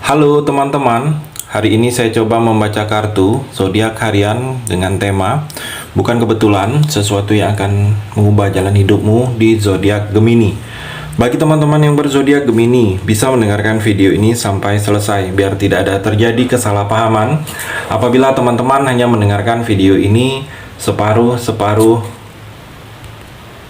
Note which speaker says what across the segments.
Speaker 1: Halo teman-teman, hari ini saya coba membaca kartu zodiak harian dengan tema bukan kebetulan sesuatu yang akan mengubah jalan hidupmu di zodiak Gemini. Bagi teman-teman yang berzodiak Gemini, bisa mendengarkan video ini sampai selesai biar tidak ada terjadi kesalahpahaman apabila teman-teman hanya mendengarkan video ini separuh-separuh.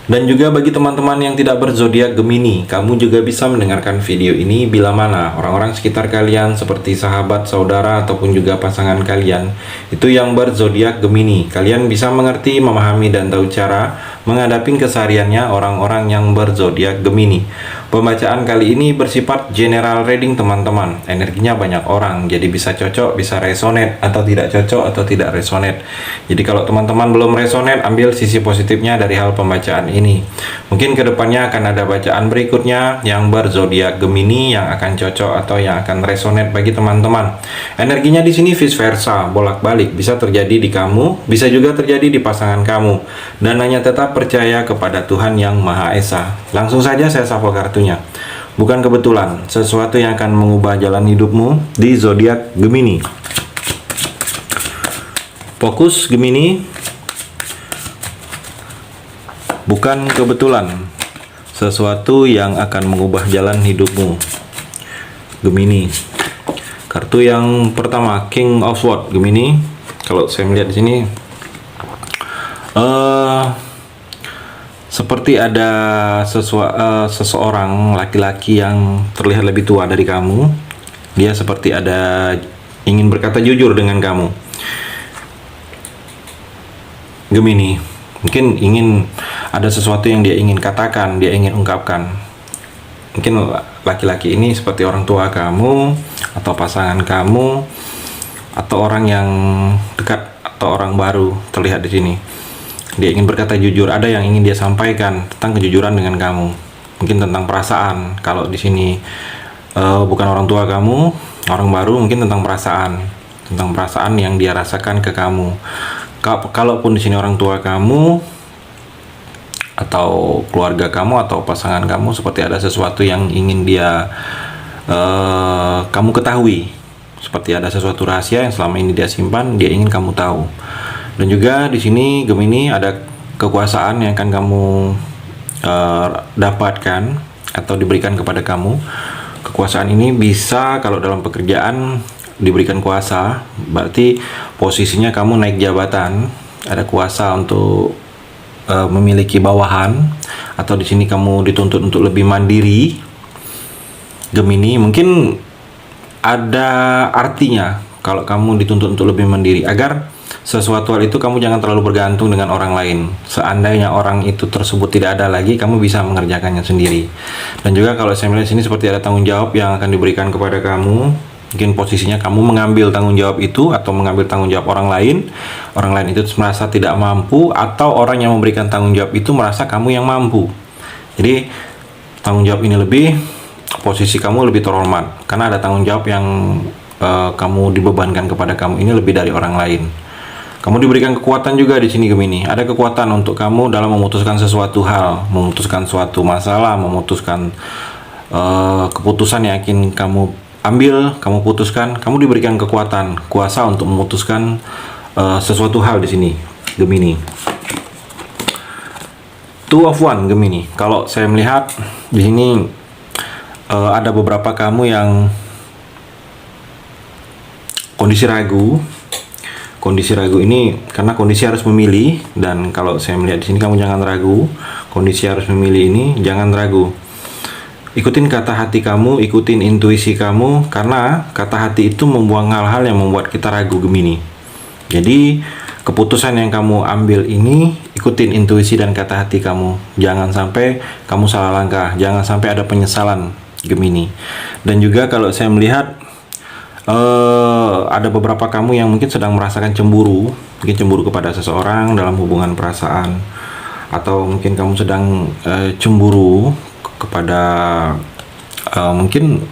Speaker 1: Dan juga bagi teman-teman yang tidak berzodiak Gemini, kamu juga bisa mendengarkan video ini bila mana orang-orang sekitar kalian seperti sahabat, saudara, ataupun juga pasangan kalian itu yang berzodiak Gemini. Kalian bisa mengerti, memahami, dan tahu cara menghadapi kesehariannya orang-orang yang berzodiak Gemini. Pembacaan kali ini bersifat general reading teman-teman. Energinya banyak orang, jadi bisa cocok, bisa resonate, atau tidak cocok, atau tidak resonate. Jadi kalau teman-teman belum resonate, ambil sisi positifnya dari hal pembacaan ini. Mungkin kedepannya akan ada bacaan berikutnya yang berzodiak Gemini yang akan cocok atau yang akan resonate bagi teman-teman. Energinya di sini vice versa, bolak-balik, bisa terjadi di kamu, bisa juga terjadi di pasangan kamu. Dan hanya tetap percaya kepada Tuhan Yang Maha Esa. Langsung saja saya shuffle kartunya. Bukan kebetulan sesuatu yang akan mengubah jalan hidupmu di zodiak Gemini. Fokus Gemini. Bukan kebetulan sesuatu yang akan mengubah jalan hidupmu Gemini. Kartu yang pertama, King of Swords Gemini. Kalau saya melihat di sini seperti ada seseorang laki-laki yang terlihat lebih tua dari kamu. Dia seperti ada ingin berkata jujur dengan kamu Gemini. Mungkin ingin ada sesuatu yang dia ingin katakan, dia ingin ungkapkan. Mungkin laki-laki ini seperti orang tua kamu, atau pasangan kamu, atau orang yang dekat, atau orang baru terlihat di sini. Dia ingin berkata jujur, ada yang ingin dia sampaikan tentang kejujuran dengan kamu. Mungkin tentang perasaan. Kalau di sini bukan orang tua kamu, orang baru, mungkin tentang perasaan yang dia rasakan ke kamu. Kalaupun di sini orang tua kamu atau keluarga kamu atau pasangan kamu, seperti ada sesuatu yang ingin dia kamu ketahui, seperti ada sesuatu rahasia yang selama ini dia simpan, dia ingin kamu tahu. Dan juga di sini Gemini ada kekuasaan yang akan kamu dapatkan atau diberikan kepada kamu. Kekuasaan ini bisa kalau dalam pekerjaan diberikan kuasa, berarti posisinya kamu naik jabatan, ada kuasa untuk memiliki bawahan, atau di sini kamu dituntut untuk lebih mandiri Gemini. Mungkin ada artinya kalau kamu dituntut untuk lebih mandiri, agar sesuatu hal itu kamu jangan terlalu bergantung dengan orang lain. Seandainya orang itu tersebut tidak ada lagi, kamu bisa mengerjakannya sendiri. Dan juga kalau saya melihat sini seperti ada tanggung jawab yang akan diberikan kepada kamu. Mungkin posisinya kamu mengambil tanggung jawab itu, atau mengambil tanggung jawab orang lain. Orang lain itu merasa tidak mampu, atau orang yang memberikan tanggung jawab itu merasa kamu yang mampu. Jadi tanggung jawab ini lebih, posisi kamu lebih terhormat karena ada tanggung jawab yang kamu dibebankan kepada kamu ini lebih dari orang lain. Kamu diberikan kekuatan juga di sini Gemini. Ada kekuatan untuk kamu dalam memutuskan sesuatu hal, memutuskan suatu masalah, memutuskan keputusan yang ingin kamu ambil, kamu putuskan. Kamu diberikan kekuatan, kuasa untuk memutuskan sesuatu hal di sini Gemini. Two of One Gemini. Kalau saya melihat di sini ada beberapa kamu yang kondisi ragu. Kondisi ragu ini karena kondisi harus memilih, dan kalau saya melihat di sini kamu jangan ragu. Kondisi harus memilih ini jangan ragu. Ikutin kata hati kamu, ikutin intuisi kamu, karena kata hati itu membuang hal-hal yang membuat kita ragu Gemini. Jadi keputusan yang kamu ambil ini ikutin intuisi dan kata hati kamu. Jangan sampai kamu salah langkah, jangan sampai ada penyesalan Gemini. Dan juga kalau saya melihat ada beberapa kamu yang mungkin sedang merasakan cemburu, mungkin cemburu kepada seseorang dalam hubungan perasaan, atau mungkin kamu sedang cemburu kepada mungkin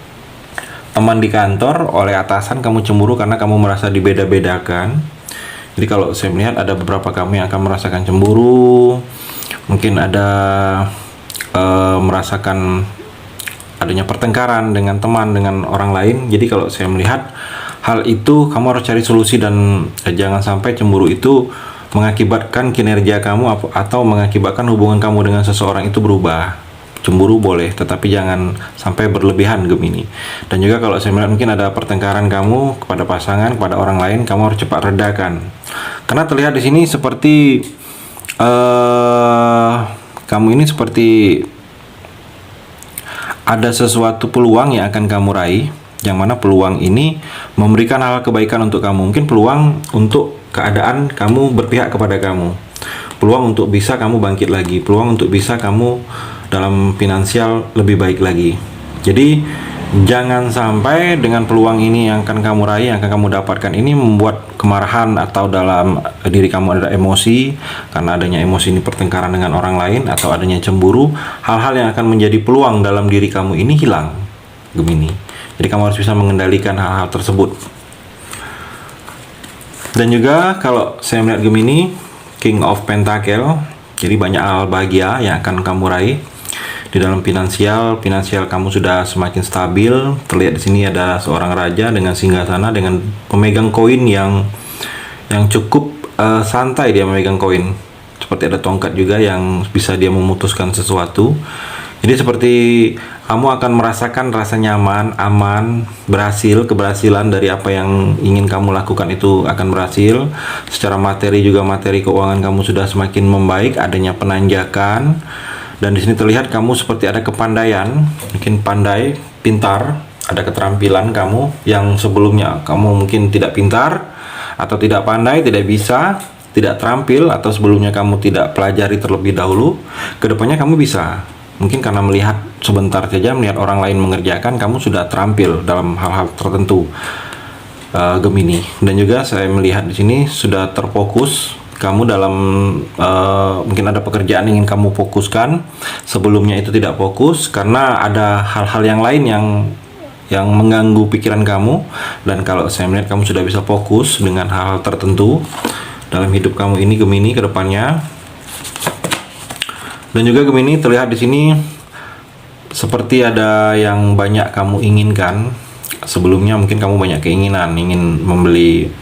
Speaker 1: teman di kantor. Oleh atasan kamu cemburu karena kamu merasa dibeda-bedakan. Jadi kalau saya melihat ada beberapa kamu yang akan merasakan cemburu, mungkin ada merasakan adanya pertengkaran dengan teman, dengan orang lain. Jadi kalau saya melihat hal itu, kamu harus cari solusi dan jangan sampai cemburu itu mengakibatkan kinerja kamu atau mengakibatkan hubungan kamu dengan seseorang itu berubah. Cemburu boleh, tetapi jangan sampai berlebihan, Gemini. Dan juga kalau saya melihat mungkin ada pertengkaran kamu kepada pasangan, kepada orang lain, kamu harus cepat redakan. Karena terlihat di sini seperti kamu ini seperti ada sesuatu peluang yang akan kamu raih, yang mana peluang ini memberikan hal kebaikan untuk kamu. Mungkin peluang untuk keadaan kamu berpihak kepada kamu, peluang untuk bisa kamu bangkit lagi, peluang untuk bisa kamu dalam finansial lebih baik lagi. Jadi jangan sampai dengan peluang ini yang akan kamu raih, yang akan kamu dapatkan ini membuat kemarahan atau dalam diri kamu ada emosi, karena adanya emosi ini pertengkaran dengan orang lain atau adanya cemburu, hal-hal yang akan menjadi peluang dalam diri kamu ini hilang, Gemini. Jadi kamu harus bisa mengendalikan hal-hal tersebut. Dan juga kalau saya melihat Gemini, King of Pentacle, jadi banyak hal bahagia yang akan kamu raih. Di dalam finansial kamu sudah semakin stabil. Terlihat di sini ada seorang raja dengan singgasana, dengan pemegang koin yang cukup santai dia memegang koin. Seperti ada tongkat juga yang bisa dia memutuskan sesuatu. Jadi seperti kamu akan merasakan rasa nyaman, aman, keberhasilan dari apa yang ingin kamu lakukan itu akan berhasil. Secara materi juga, materi keuangan kamu sudah semakin membaik, adanya penanjakan. Dan di sini terlihat kamu seperti ada kepandaian, mungkin pandai, pintar, ada keterampilan kamu yang sebelumnya kamu mungkin tidak pintar atau tidak pandai, tidak bisa, tidak terampil, atau sebelumnya kamu tidak pelajari terlebih dahulu. Kedepannya kamu bisa. Mungkin karena melihat sebentar saja, melihat orang lain mengerjakan, kamu sudah terampil dalam hal-hal tertentu, Gemini. Dan juga saya melihat di sini sudah terfokus kamu dalam mungkin ada pekerjaan ingin kamu fokuskan, sebelumnya itu tidak fokus karena ada hal-hal yang lain yang mengganggu pikiran kamu. Dan kalau saya melihat kamu sudah bisa fokus dengan hal-hal tertentu dalam hidup kamu ini, Gemini, ke depannya. Dan juga Gemini terlihat di sini seperti ada yang banyak kamu inginkan. Sebelumnya mungkin kamu banyak keinginan, ingin membeli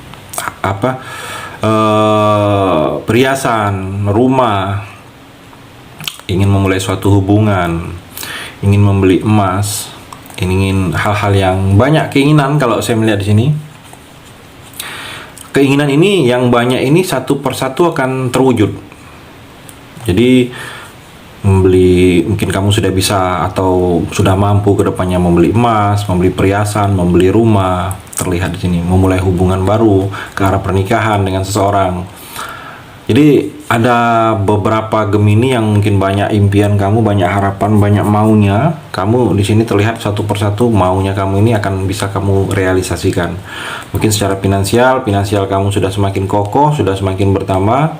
Speaker 1: perhiasan, rumah, ingin memulai suatu hubungan, ingin membeli emas, ingin hal-hal yang banyak keinginan. Kalau saya melihat di sini, keinginan ini yang banyak ini satu persatu akan terwujud. Jadi membeli, mungkin kamu sudah bisa atau sudah mampu ke depannya membeli emas, membeli perhiasan, membeli rumah. Terlihat di sini memulai hubungan baru ke arah pernikahan dengan seseorang. Jadi ada beberapa Gemini yang mungkin banyak impian kamu, banyak harapan, banyak maunya. Kamu di sini terlihat satu persatu maunya kamu ini akan bisa kamu realisasikan. Mungkin secara finansial kamu sudah semakin kokoh, sudah semakin bertambah.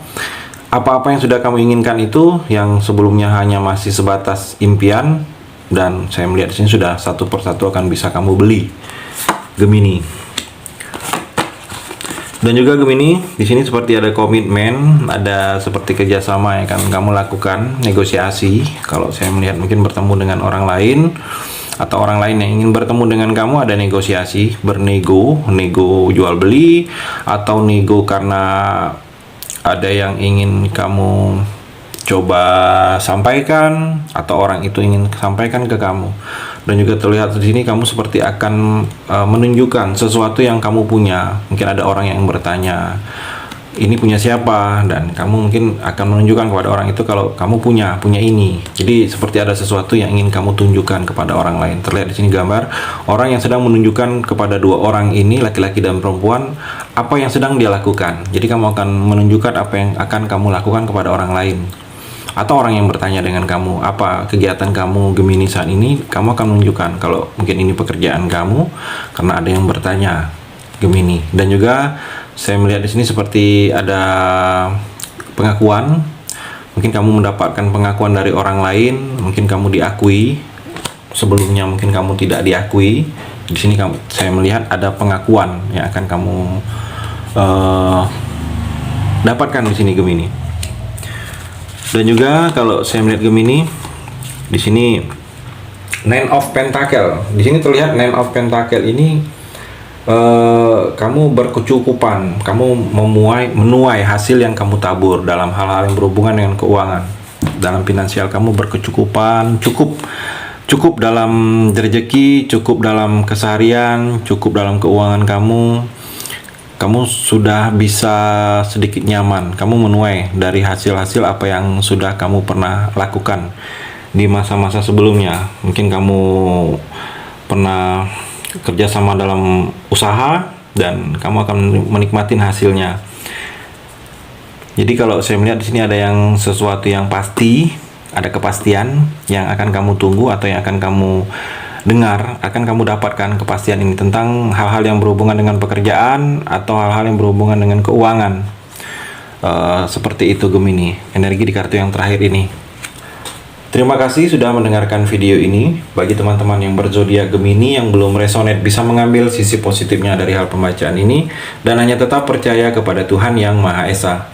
Speaker 1: Apa-apa yang sudah kamu inginkan itu yang sebelumnya hanya masih sebatas impian, dan saya melihat di sini sudah satu persatu akan bisa kamu beli, Gemini. Dan juga Gemini, di sini seperti ada komitmen, ada seperti kerjasama yang akan kamu lakukan, negosiasi. Kalau saya melihat mungkin bertemu dengan orang lain atau orang lain yang ingin bertemu dengan kamu, ada negosiasi, nego jual beli, atau nego karena ada yang ingin kamu coba sampaikan atau orang itu ingin sampaikan ke kamu. Dan juga terlihat di sini kamu seperti akan menunjukkan sesuatu yang kamu punya. Mungkin ada orang yang bertanya, ini punya siapa? Dan kamu mungkin akan menunjukkan kepada orang itu kalau kamu punya ini. Jadi seperti ada sesuatu yang ingin kamu tunjukkan kepada orang lain. Terlihat di sini gambar orang yang sedang menunjukkan kepada dua orang ini, laki-laki dan perempuan, apa yang sedang dia lakukan. Jadi kamu akan menunjukkan apa yang akan kamu lakukan kepada orang lain. Atau orang yang bertanya dengan kamu, apa kegiatan kamu Gemini saat ini, kamu akan menunjukkan kalau mungkin ini pekerjaan kamu karena ada yang bertanya, Gemini. Dan juga saya melihat di sini seperti ada pengakuan. Mungkin kamu mendapatkan pengakuan dari orang lain, mungkin kamu diakui. Sebelumnya mungkin kamu tidak diakui. Di sini saya melihat ada pengakuan yang akan kamu dapatkan di sini, Gemini. Dan juga kalau saya melihat Gemini, di sini Nine of Pentacle. Di sini terlihat Nine of Pentacle ini kamu berkecukupan, kamu menuai hasil yang kamu tabur dalam hal-hal yang berhubungan dengan keuangan. Dalam finansial kamu berkecukupan, cukup dalam rezeki, cukup dalam keseharian, cukup dalam keuangan kamu. Kamu sudah bisa sedikit nyaman, kamu menuai dari hasil-hasil apa yang sudah kamu pernah lakukan di masa-masa sebelumnya. Mungkin kamu pernah kerjasama dalam usaha dan kamu akan menikmati hasilnya. Jadi kalau saya melihat di sini ada yang sesuatu yang pasti, ada kepastian yang akan kamu tunggu atau yang akan kamu dengar, akan kamu dapatkan kepastian ini tentang hal-hal yang berhubungan dengan pekerjaan atau hal-hal yang berhubungan dengan keuangan. Seperti itu Gemini, energi di kartu yang terakhir ini. Terima kasih sudah mendengarkan video ini. Bagi teman-teman yang berzodiak Gemini yang belum resonate, bisa mengambil sisi positifnya dari hal pembacaan ini dan hanya tetap percaya kepada Tuhan Yang Maha Esa.